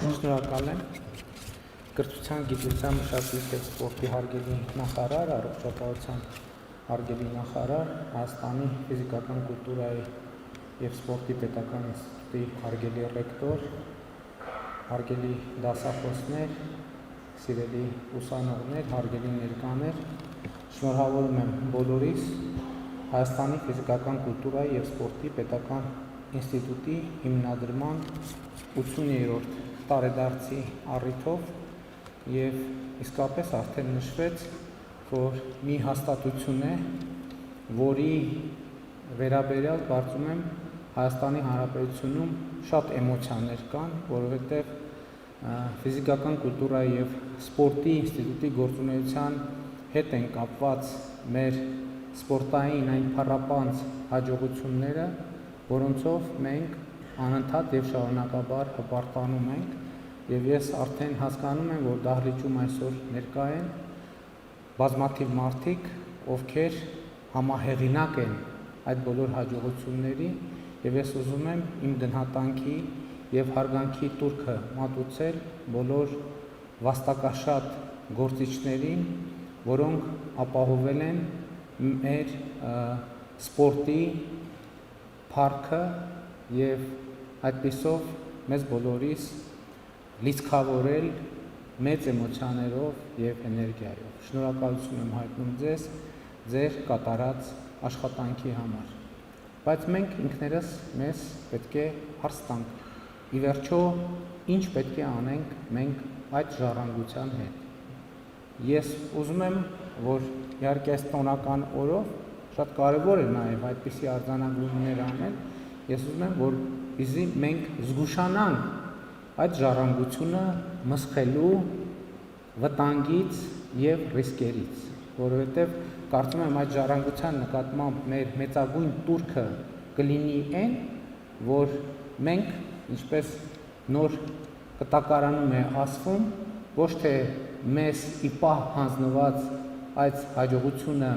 Շնորհակալ եմ կրթության, գիտության, մշակույթի և սպորտի հարգելի նախարար, առողջապահության հարգելի նախարար, Հայաստանի ֆիզիկական կուլտուրայի և սպորտի պետական ինստիտուտի հարգելի ռեկտոր, հարգելի դասախոսներ, սիրելի ուսանողներ, հարգելի ներկաներ, շնորհավորում եմ բոլորիս Հայաստանի ֆիզիկական կուլտուրայի և սպորտի պետական ինստիտուտի հիմնադրման 80-րդ տարեդարձի առիթով և իսկապես արդեն նշվեց, որ մի հաստատություն է, որի վերաբերյալ կարծում եմ Հայաստանի Հանրապետությունում շատ էմոցիաներ կան, որովհետև ֆիզիկական կուլտուրայի և սպորտի ինստիտուտի գործունեության հետ են կապված մեր սպորտային այն փառապանծ հաջողությունները, որոնցով մենք անընդհատ և շարունակաբար հպարտանում ենք, և ես արդեն հասկանում եմ, որ դահլիճում այսօր ներկա են բազմաթիվ մարդիկ, ովքեր համահեղինակ են այդ բոլոր հաջողությունների, և ես ուզում եմ իմ գնահատանքի և հարգանքի տուրքը մատուցել բոլոր վաստակաշատ գործիչներին, որոնք ապահովել են մեր սպորտի փառքը և այդպիսով մեզ բոլորիս լիցքավորել մեծ էմոցիաներով և էներգիայով։ Շնորհակալություն եմ հայտնում ձեզ ձեր կատարած աշխատանքի համար։ Բայց մենք ինքներս մեզ պետք է հարց տանք, ի վերջո ինչ պետք է անենք մենք այդ ժառանգության հետ։ Ես ուզում եմ, որ իհարկե այս տոնական օրով շատ կարևոր է նաև այդպիսի արձանագրումներ անել, ես ուզում եմ, որպեսզի մենք զգուշանանք այդ ժառանգությունը մսխելու վտանգից և ռիսկերից, որովհետև կարծում եմ այդ ժառանգության նկատմամբ մեր մեծագույն տուրքը կլինի այն, որ մենք, ինչպես նոր կտակարանում է ասվում, ոչ թե մեզ ի պահ հանձնված այդ հաջողությունը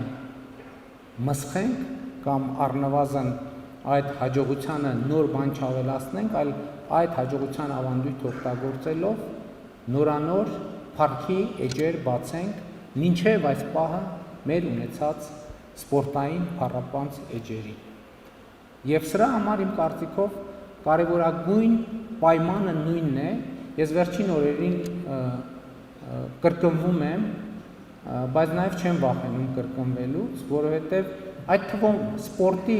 մսխենք կամ առնվազն այդ հաջողությանը նոր բան չավելացնենք, այլ այդ հաջողության ավանդույթ օգտագործելով նորանոր փառքի էջեր բացենք մինչև այս պահը մեր ունեցած սպորտային փառապանծ էջերին։ Եվ սրա համար իմ կարծիքով կարևորագույն պայմանը նույնն է, ես վերջին օրերին կրկնվում եմ, բայց նաև չեմ վախենում կրկնվելուց, որովհետև այդ թվում սպորտի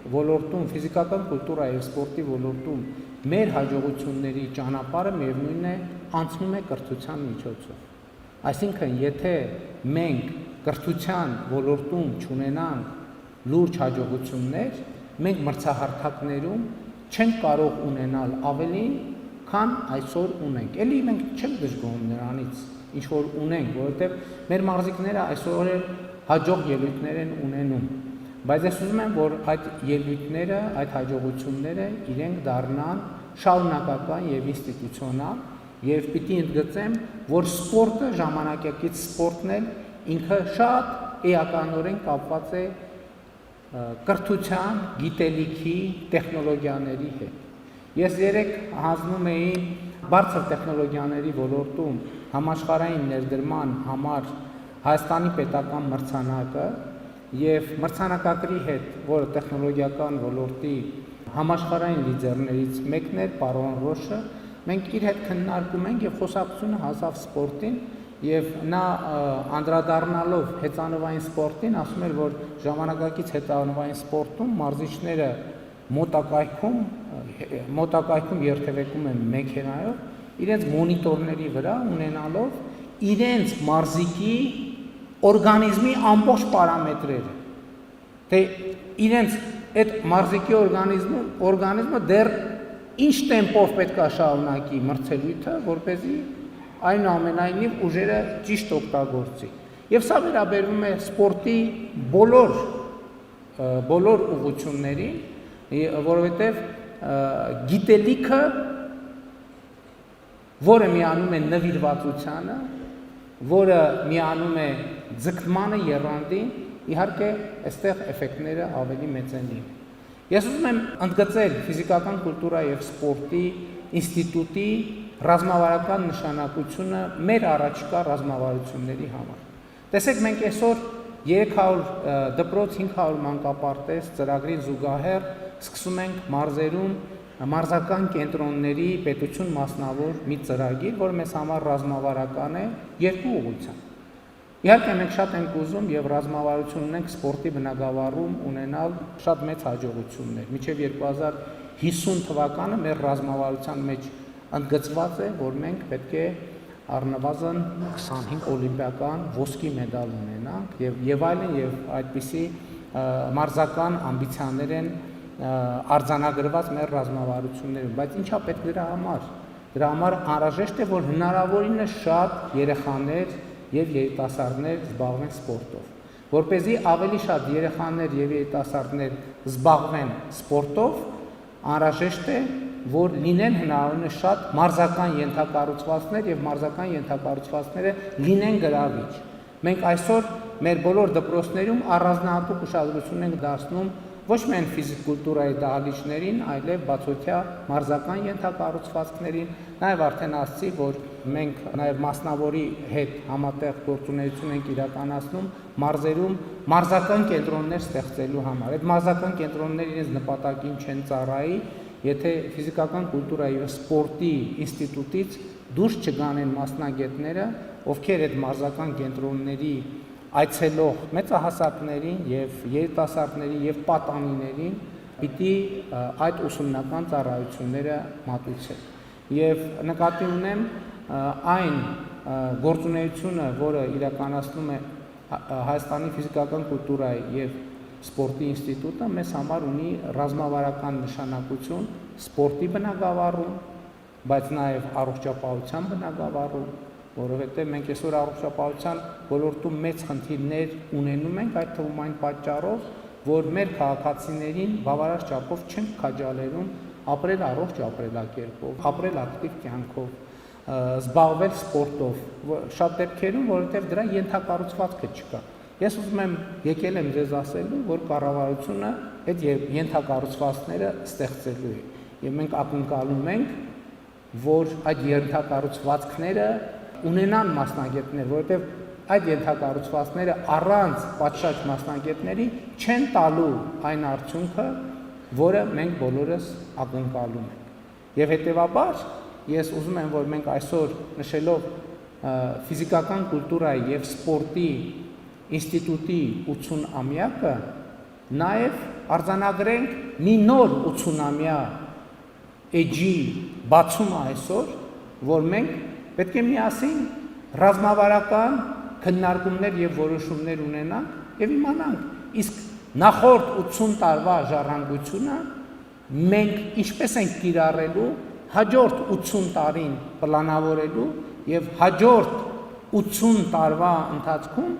ոլորտում, ֆիզիկական կուլտուրայի և սպորտի ոլորտում մեր հաջողությունների ճանապարհը միևնույն է անցնում է կրթության միջոցով։ Այսինքն, եթե մենք կրթության ոլորտում չունենանք լուրջ հաջողություններ, մենք մրցահարթակներում չենք կարող ունենալ ավելին, քան այսօր ունենք։ Էլի մենք չենք դժգոհում նրանից, ինչ որ ունենք, որովհետև մեր մարզիկները այսօր էլ հաջող ելույթներ են ունենում։ Բայց ես ուզում եմ, որ այդ ելույթները, այդ հաջողությունները իրենք դառնան շարունակական և ինստիտուցիոնալ, և պիտի ընդգծեմ, որ սպորտը, ժամանակակից սպորտն էլ ինքը շատ էականորեն կապված է կրթության, գիտելիքի, տեխնոլոգիաների հետ։ Ես երեկ հանձնում էի բարձր տեխնոլոգիաների ոլորտում համաշխարհային ներդրման համար Հայաստանի պետական մրցանակը և մրցանակակրի հետ, որը տեխնոլոգիական ոլորտի համաշխարհային լիդերներից մեկն էր, պարոն Ռոշը, մենք իր հետ քննարկում ենք և խոսակցությունը հասավ սպորտին, և նա անդրադառնալով հեծանվային սպորտին, ասում էր, որ ժամանակակից հեծանվային սպորտում մարզիչները մոտակայքում երթևեկում են մեքենայով, իրենց մոնիտորների վրա ունենալով իրենց մարզիկի օրգանիզմի ամբողջ պարամետրերը, թե իրենց այդ մարզիկի օրգանիզմը դեռ ինչ տեմպով պետք է շարունակի մրցելույթը, որպեսզի այնուամենայնիվ ուժերը ճիշտ օգտագործի։ Եվ սա վերաբերվում է սպորտի բոլոր ուղղություններին, որովհետև գիտելիքը, որը միանում է նվիրվածությանը, որը միանում է ձգտմանը, եռանդին, իհարկե այստեղ էֆեկտները ավելի մեծ են լինում։ Ես ուզում եմ ընդգծել ֆիզիկական կուլտուրայի և սպորտի ինստիտուտի ռազմավարական նշանակությունը մեր առաջկա ռազմավարությունների համար։ Տեսեք, մենք այսօր 300 դպրոց 500 մանկապարտեզ ծրագրին զուգահեռ սկսում ենք մարզերում մարզական կենտրոնների պետություն մասնավոր մի ծրագիր, որ մեզ համար ռազմավարական է երկու ուղղությամբ։ Իհարկե մենք շատ ենք ուզում եւ ռազմավարություն ունենք սպորտի բնագավառում ունենալ շատ մեծ հաջողություններ։ Մինչեւ 2050 թվականը մեր ռազմավարության մեջ ընդգծված է, որ մենք պետք է առնվազն 25 օլիմպիական ոսկի մեդալ ունենանք եւ այլն եւ այդպիսի մարզական ամբիցիաներ են արձանագրված մեր ռազմավարություններում, բայց ինչա պետք դրա համար։ Դրա համար անհրաժեշտ է, որ հնարավորինս շատ երեխաներ եւ երիտասարդներ զբաղվեն սպորտով, որպեսզի ավելի շատ երեխաներ եւ երիտասարդներ զբաղվեն սպորտով, անհրաժեշտ է, որ լինեն հնարավորինս շատ մարզական ենթակառուցվածքներ եւ մարզական ենթակառուցվածքները լինեն գրավիչ։ Մենք այսօր մեր բոլոր դպրոցներում առանձնահատուկ ուշադրություն ենք դարձնում ոչ միայն ֆիզիկ-կուլտուրայի դահլիճներին, այլև բացօթյա մարզական ենթակառուցվածքներին, նաև արդեն ասացի, որ մենք նաև մասնավորի հետ համատեղ գործունեություն ենք իրականացնում մարզերում մարզական կենտրոններ ստեղծելու համար։ Այդ մարզական կենտրոնները իրենց նպատակին չեն ծառայի, եթե ֆիզիկական կուլտուրայի եւ սպորտի ինստիտուտից դուրս չգանեն մասնագետները, ովքեր այդ մարզական կենտրոնների այցելող մեծահասակներին եւ երիտասարդներին եւ պատանիներին պիտի այդ ուսումնական ծառայությունները մատուցեն։ Եվ նկատի ունեմ այն գործունեությունը, որը իրականացնում է Հայաստանի ֆիզիկական կուլտուրայի եւ սպորտի ինստիտուտը, մեզ համար ունի ռազմավարական նշանակություն սպորտի բնագավառում, բայց նաեւ առողջապահության բնագավառում, որովհետև մենք այսօր առողջապահության ոլորտում մեծ խնդիրներ ունենում ենք, այդ թվում այն պատճառով, որ մեր քաղաքացիներին բավարար չափով չենք քաջալերում ապրել առողջ ապրելակերպով, ապրել ակտիվ կյանքով, զբաղվել սպորտով, շատ դեպքերում, որովհետև դրա ենթակառուցվածքը չկա։ Ես ուզում եմ եկել եմ ձեզ ասելու, որ կառավարությունը այդ ենթակառուցվածքները ստեղծելու է, եւ մենք ակնկալում ենք, որ այդ ենթակառուցվածքները ունենան մասնագետներ, որովհետև այդ ենթակառուցվածքները առանց պատշաճ մասնագետների չեն տալու այն արդյունքը, որը մենք բոլորս ակնկալում ենք։ Եվ հետևաբար ես ուզում եմ, որ մենք այսօր նշելով ֆիզիկական կուլտուրայի եւ սպորտի ինստիտուտի 80-ամյակը նաեւ արձանագրենք մի նոր 80-ամյա էջի բացումը այսօր, որ մենք պետք է միասին ռազմավարական քննարկումներ եւ որոշումներ ունենանք եւ իմանանք իսկ նախորդ 80 տարվա ժառանգությունը մենք ինչպես ենք կիրառելու հաջորդ 80 տարին պլանավորելու եւ հաջորդ 80 տարվա ընթացքում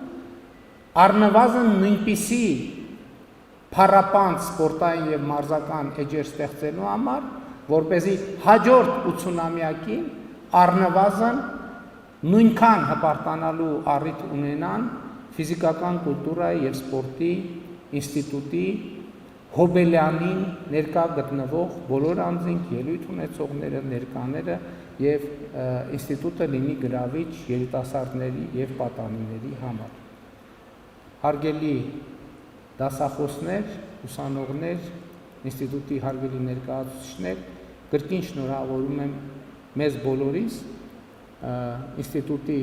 առնվազն նույնպիսի փառապանտ սպորտային եւ մարզական էջեր ստեղծելու համար, որպեսզի հաջորդ 80-ամյակին առնվազն նույնքան հպարտանալու առիթ ունենան ֆիզիկական կուլտուրայի եւ սպորտի ինստիտուտի Հոբելյանին ներկա գտնվող բոլոր անձինք, ելույթ ունեցողները, ներկաները եւ ինստիտուտը լինի գրավիչ երիտասարդների եւ պատանիների համար։ Հարգելի դասախոսներ, ուսանողներ, ինստիտուտի հարգելի ներկայացուցիչներ, կրկին շնորհավորում եմ մեզ բոլորիս ինստիտուտի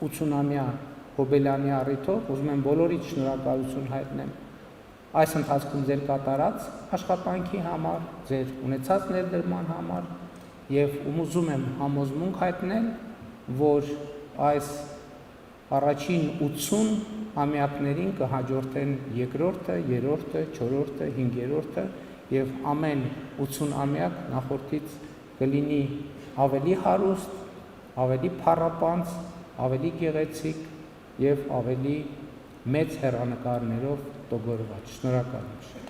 80-ամյա Հոբելյանի առիթով, ուզում եմ բոլորիդ շնորհակալություն հայտնեմ այս ընթացքում ձեր կատարած աշխատանքի համար, ձեր ունեցած ներդրման համար եւ ուզում եմ համոզմունք հայտնել, որ այս առաջին 80 ամյակներին կհաջորդեն երկրորդը, երրորդը, չորրորդը, հինգերորդը եւ ամեն 80 ամյակ նախորդից կլինի ավելի հարուստ, ավելի փառապանծ, ավելի գեղեցիկ եւ ավելի մեծ հեռանկարներով տոգորված։ Շնորհակալ եմ։